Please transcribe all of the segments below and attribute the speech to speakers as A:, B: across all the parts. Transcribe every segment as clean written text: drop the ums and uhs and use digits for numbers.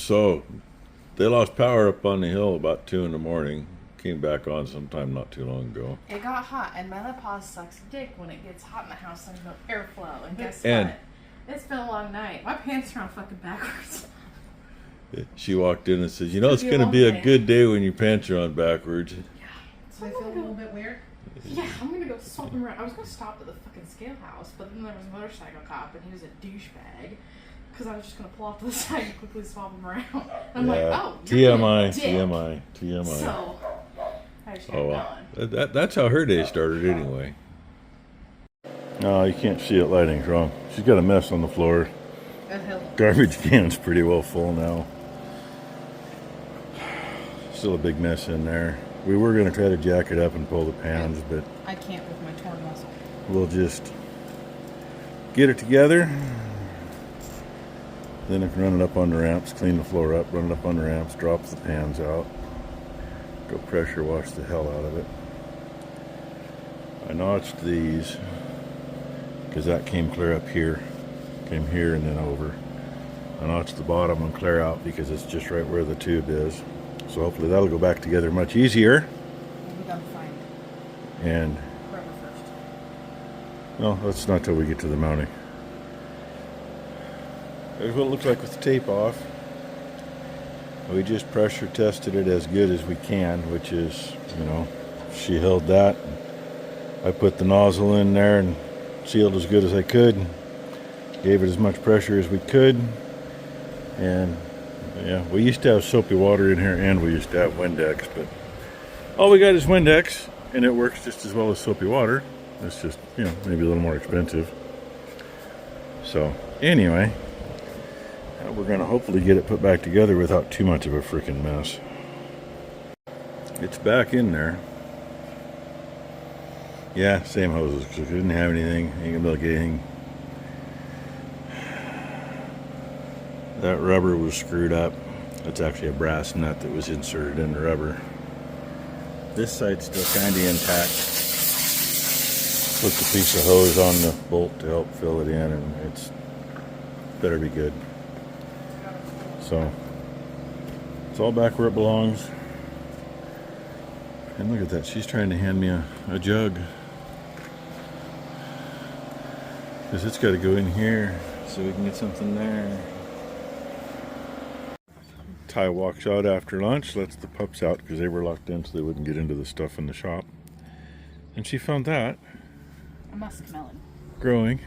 A: So they lost power up on the hill about 2 in the morning. Came back on sometime not too long ago.
B: It got hot, and menopause sucks dick when it gets hot in the house. There's no airflow, and guess
A: And-
B: what? It's been a long night. My pants are on fucking backwards.
A: She walked in and said, "You know, it's
B: It's gonna
A: going to
B: be
A: be
B: a
A: a
B: long day."
A: good day when your pants are on backwards."
B: Yeah.
C: So I feel a little bit weird.
B: Yeah, I'm gonna go swap them around. I was gonna stop at the fucking scale house, but then there was a motorcycle cop, and he was a douchebag. Because I was just gonna pull off to the side and quickly swap them around. And I'm like, oh, you're
A: TMI,
B: being a dick.
A: TMI, TMI.
B: So, I just kept
A: Oh, wow.
B: going.
A: That's how her day started anyway. No, you can't see it. Lighting's wrong. She's got a mess on the floor. Garbage can's pretty well full now. Still a big mess in there. We were going to try to jack it up and pull the pans, but
B: I can't with my torn muscle.
A: we'll just get it together. Then I can run it up on the ramps, clean the floor up, run it up on the ramps, drop the pans out, go pressure wash the hell out of it. I notched these because that came clear up here, came here and then over. I notched the bottom and clear out because it's just right where the tube is. So hopefully that'll go back together much easier.
B: We gotta find
A: And
B: rubber first.
A: no, that's not till we get to the mounting. There's what it looks like with the tape off. We just pressure tested it as good as we can, which is, you know, she held that. I put the nozzle in there and sealed as good as I could. Gave it as much pressure as we could. And yeah, we used to have soapy water in here and we used to have Windex, but all we got is Windex and it works just as well as soapy water. It's just, you know, maybe a little more expensive. So anyway, we're going to hopefully get it put back together without too much of a freaking mess. It's back in there. Yeah, same hoses, because we didn't have anything. Ain't gonna be able to get anything. That rubber was screwed up. It's actually a brass nut that was inserted in the rubber. This side's still kind of intact. Put the piece of hose on the bolt to help fill it in, and it's better be good. So it's all back where it belongs. And look at that, she's trying to hand me a jug. Because it's got to go in here so we can get something there. Ty walks out after lunch, lets the pups out because they were locked in so they wouldn't get into the stuff in the shop. And she found that
B: A muskmelon.
A: growing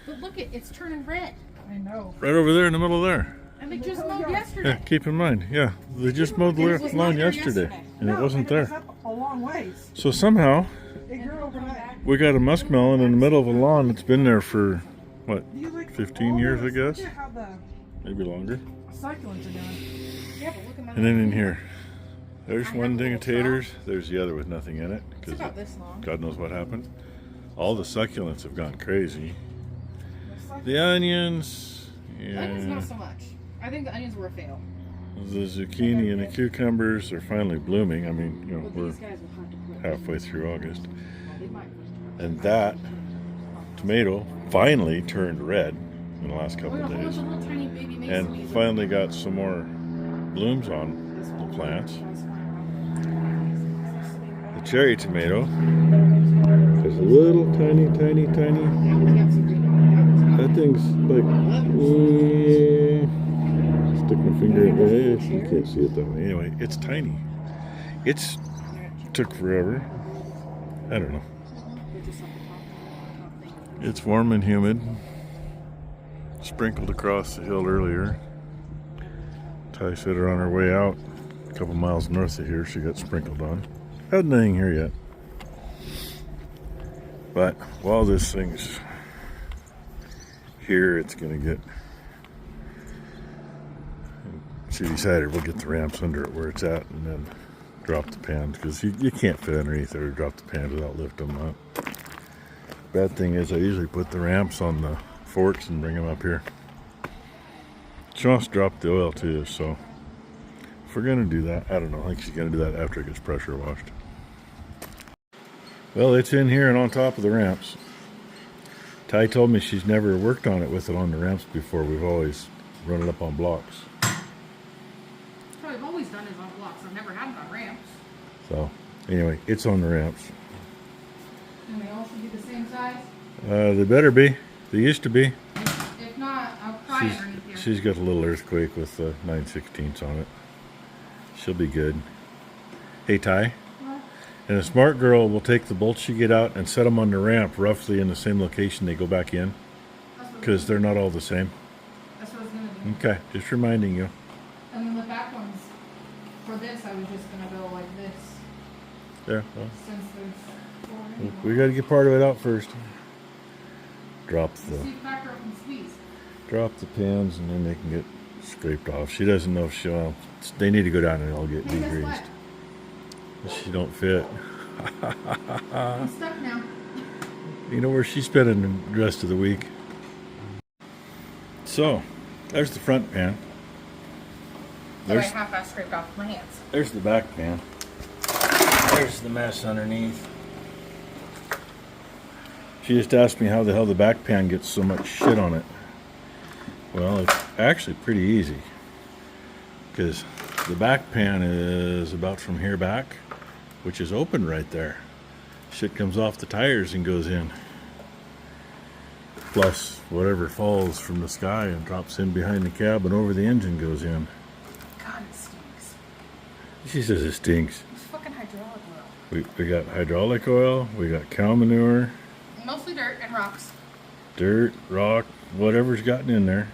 B: But look, it's turning red.
C: I know.
A: right over there in the middle there.
B: And they just mowed
A: Yeah,
B: yesterday.
A: keep in mind, yeah, they just mowed the
B: It was
A: lawn
B: not there
A: yesterday
B: yesterday.
A: and it wasn't
C: It was
A: there.
C: up a long ways.
A: So somehow
C: It grew overnight.
A: we got a muskmelon in the middle of a lawn that's been there for, what,
C: You like
A: 15 years, I guess?
C: Look at how the
A: maybe longer.
C: succulents are doing.
B: Yeah, but look at my
A: And then in here, there's one thing of taters, there's the other with nothing in it,
B: It's
A: because
B: about this long.
A: God knows what happened. All the succulents have gone crazy. The onions,
B: Onions
A: yeah,
B: not so much. I think the onions were a fail.
A: the zucchini and the cucumbers are finally blooming. I mean, you know,
B: But
A: we're
B: these guys will have to put.
A: halfway through August.
B: They might put.
A: And that tomato finally turned red in the last
B: We
A: couple
B: got
A: of
B: a whole bunch
A: days.
B: of little tiny baby mason
A: And
B: beans.
A: finally got some more blooms on the plants. The cherry tomato is a little tiny. That thing's like, stick my finger in there. You can't see it that way. Anyway, it's tiny. It's took forever. I don't know. It's warm and humid. Sprinkled across the hill earlier. Ty said her on her way out, a couple miles north of here, she got sprinkled on. Had nothing here yet. But while this thing's here, it's gonna get. She decided we'll get the ramps under it where it's at and then drop the pans because you can't fit underneath there or drop the pans without lifting them up. Bad thing is I usually put the ramps on the forks and bring them up here. She wants to drop the oil too, so if we're gonna do that, I don't know, I think she's gonna do that after it gets pressure washed. Well, it's in here and on top of the ramps. Ty told me she's never worked on it with it on the ramps before. We've always run it up on blocks.
B: what I've always done is on blocks. I've never had it on ramps.
A: So, anyway, it's on the ramps.
B: And they all should be the same size.
A: They better be. They used to be.
B: If not, I'll pry underneath here.
A: She's got a little earthquake with 9/16 on it. She'll be good. Hey, Ty.
B: What?
A: And a smart girl will take the bolts you get out and set them on the ramp roughly in the same location they go back in, because they're not all the same.
B: That's what I was going to do.
A: Okay, just reminding you.
B: And then the back ones, for this, I was just going to go like this.
A: There. Well,
B: Since there's 4 anyway.
A: we got to get part of it out first. Drop
B: See
A: the
B: if backer up and squeeze.
A: pins, and then they can get scraped off. She doesn't know if she'll. They need to go down and all get
B: Hey, guess
A: degreased.
B: what?
A: She don't fit.
B: I'm stuck now.
A: You know where she's spending the rest of the week. So, there's the front pan.
B: So I
A: There's
B: half-ass scraped off my hands.
A: there's the back pan. There's the mess underneath. She just asked me how the hell the back pan gets so much shit on it. Well, it's actually pretty easy, because the back pan is about from here back, which is open right there. Shit comes off the tires and goes in. Plus, whatever falls from the sky and drops in behind the cab and over the engine goes in.
B: God, it stinks.
A: She says it stinks.
B: It's fucking hydraulic oil.
A: We got hydraulic oil, we got cow manure,
B: Mostly dirt and rocks.
A: dirt, rock, whatever's gotten in there.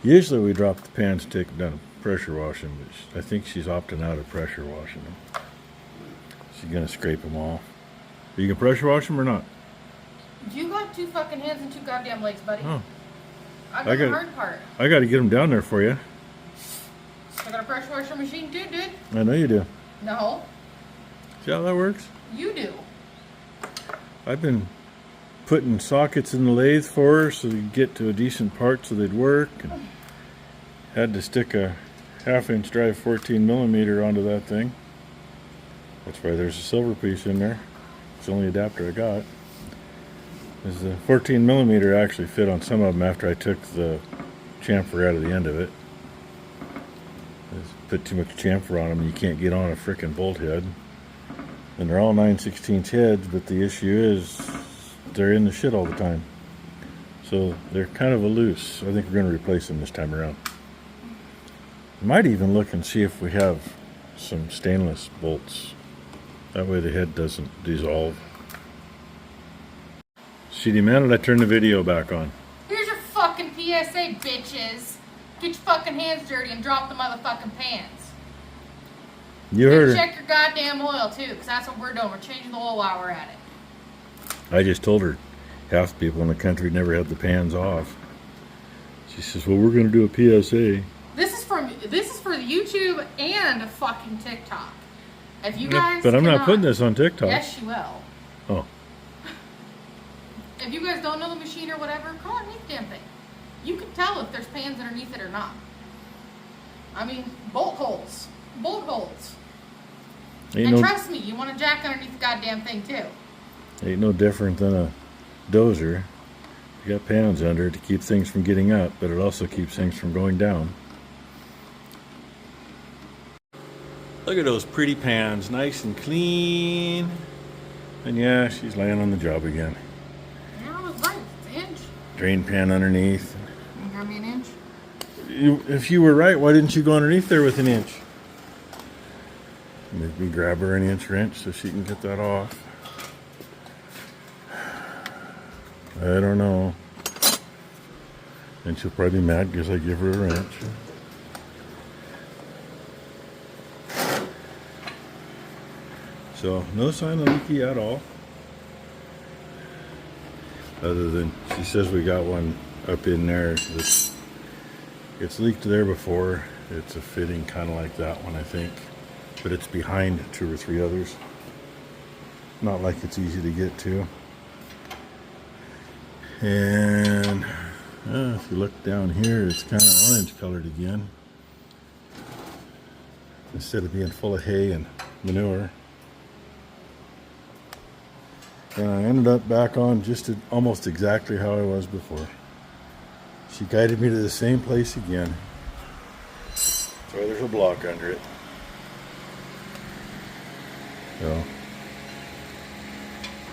A: Usually we drop the pans and take them down and pressure wash them, but I think she's opting out of pressure washing them. She's gonna scrape them off. You can pressure wash them or not?
B: You got 2 fucking hands and 2 goddamn legs, buddy.
A: Oh,
B: I
A: I
B: got the
A: got-
B: hard part.
A: I gotta get them down there for you.
B: I got a pressure washer machine too, dude.
A: I know you do.
B: No,
A: See how that works?
B: you do.
A: I've been putting sockets in the lathe for her so you get to a decent part so they'd work. And had to stick a 1/2 inch drive 14mm onto that thing. That's why there's a silver piece in there. It's the only adapter I got. Is the 14mm actually fit on some of them after I took the chamfer out of the end of it. Just put too much chamfer on them and you can't get on a frickin' bolt head. And they're all 9/16 heads, but the issue is they're in the shit all the time. So they're kind of a loose. I think we're going to replace them this time around. Might even look and see if we have some stainless bolts. That way the head doesn't dissolve. She demanded I turn the video back on.
B: Here's your fucking PSA, bitches. Get your fucking hands dirty and drop the motherfucking pans.
A: You heard
B: And
A: her.
B: check your goddamn oil too, because that's what we're doing. We're changing the oil while we're at it.
A: I just told her half the people in the country never had the pans off. She says, well, we're going to do a PSA.
B: This is for YouTube and fucking TikTok. If you guys
A: But I'm not
B: cannot-
A: putting this on TikTok.
B: Yes, you will.
A: Oh,
B: If you guys don't know the machine or whatever, call underneath the damn thing. You can tell if there's pans underneath it or not. I mean, bolt holes. Bolt holes.
A: ain't
B: And
A: no,
B: trust me, you want a jack underneath the goddamn thing too.
A: ain't no different than a dozer. You got pans under it to keep things from getting up, but it also keeps things from going down. Look at those pretty pans, nice and clean. And yeah, she's laying on the job again.
B: Yeah, I was right. It's an inch.
A: Drain pan underneath.
B: You got me an inch?
A: If you were right, why didn't you go underneath there with an inch? Maybe grab her an inch wrench so she can get that off. I don't know. And she'll probably be mad because I give her a wrench. So, no sign of leaky at all. Other than she says we got one up in there that's it's leaked there before. It's a fitting kind of like that one, I think. But it's behind 2 or 3 others. Not like it's easy to get to. And if you look down here, it's kind of orange colored again. Instead of being full of hay and manure. And I ended up back on just almost exactly how I was before. She guided me to the same place again. So there's a block under it. So,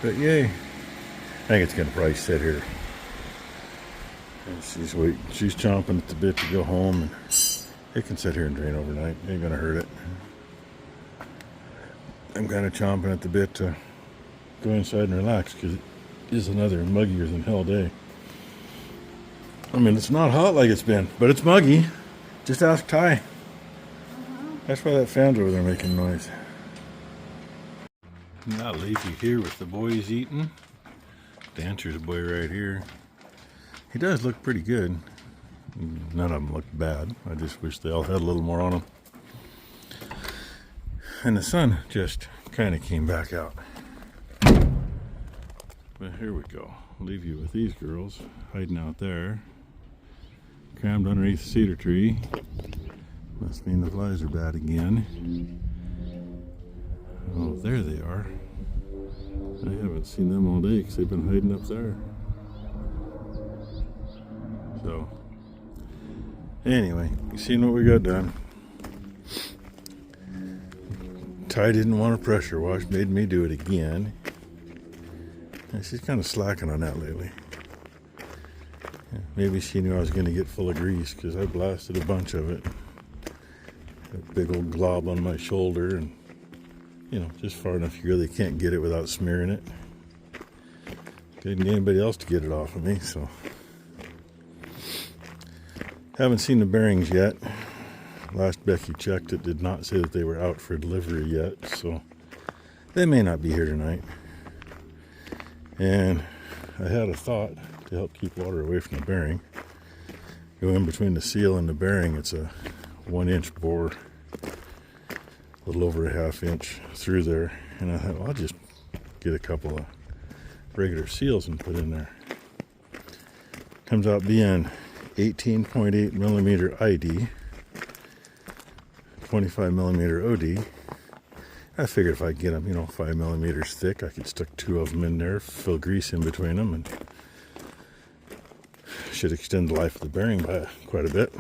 A: but yay. I think it's gonna probably sit here. And she's waiting. She's chomping at the bit to go home, and it can sit here and drain overnight. Ain't gonna hurt it. I'm kind of chomping at the bit to go inside and relax because it is another muggier than hell day. I mean, it's not hot like it's been, but it's muggy. Just ask Ty. That's why that fan's over there making noise. And I'll leave you here with the boys eating. Dancer's boy right here. He does look pretty good. None of them look bad. I just wish they all had a little more on them. And the sun just kind of came back out. But here we go. I'll leave you with these girls hiding out there. Crammed underneath the cedar tree. Must mean the flies are bad again. Oh, there they are. I haven't seen them all day because they've been hiding up there. So, anyway, you seen what we got done. Ty didn't want a pressure wash, made me do it again. And she's kind of slacking on that lately. Yeah, maybe she knew I was going to get full of grease because I blasted a bunch of it. A big old glob on my shoulder, and you know, just far enough you really can't get it without smearing it. Didn't get anybody else to get it off of me, so. Haven't seen the bearings yet. Last Becky checked, it did not say that they were out for delivery yet, so they may not be here tonight. And I had a thought to help keep water away from the bearing. Go in between the seal and the bearing, it's a 1-inch bore, a little over a 1/2 inch through there. And I thought, well, I'll just get a couple of regular seals and put in there. Comes out being 18.8 millimeter ID, 25 millimeter OD. I figured if I get them, 5 millimeters thick, I could stick 2 of them in there, fill grease in between them, and should extend the life of the bearing by quite a bit.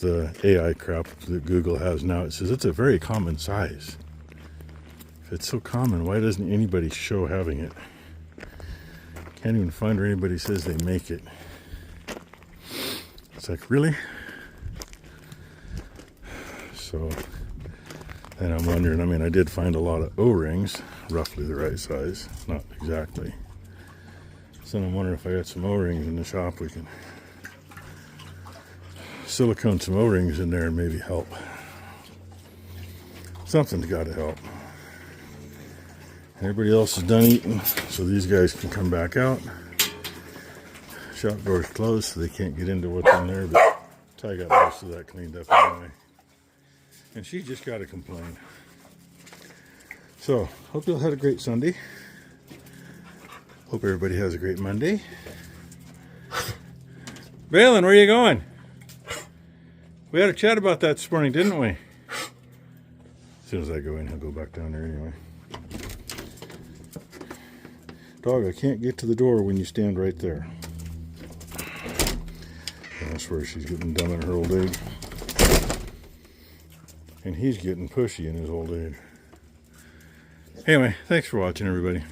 A: The AI crap that Google has now, it says it's a very common size. If it's so common, why doesn't anybody show having it? Can't even find where anybody says they make it. It's like, really? So, and I'm wondering, I did find a lot of O-rings, roughly the right size, not exactly. So I'm wondering if I got some O-rings in the shop, we can silicone some O-rings in there and maybe help. Something's got to help. Everybody else is done eating, so these guys can come back out. Shop door's closed, so they can't get into what's in there, but Ty got most of that cleaned up anyway. And she just got to complain. So, hope you all had a great Sunday. Hope everybody has a great Monday. Valen, where are you going? We had a chat about that this morning, didn't we? As soon as I go in, he'll go back down there anyway. Dog, I can't get to the door when you stand right there. And I swear she's getting dumb in her old age. And he's getting pushy in his old age. Anyway, thanks for watching, everybody.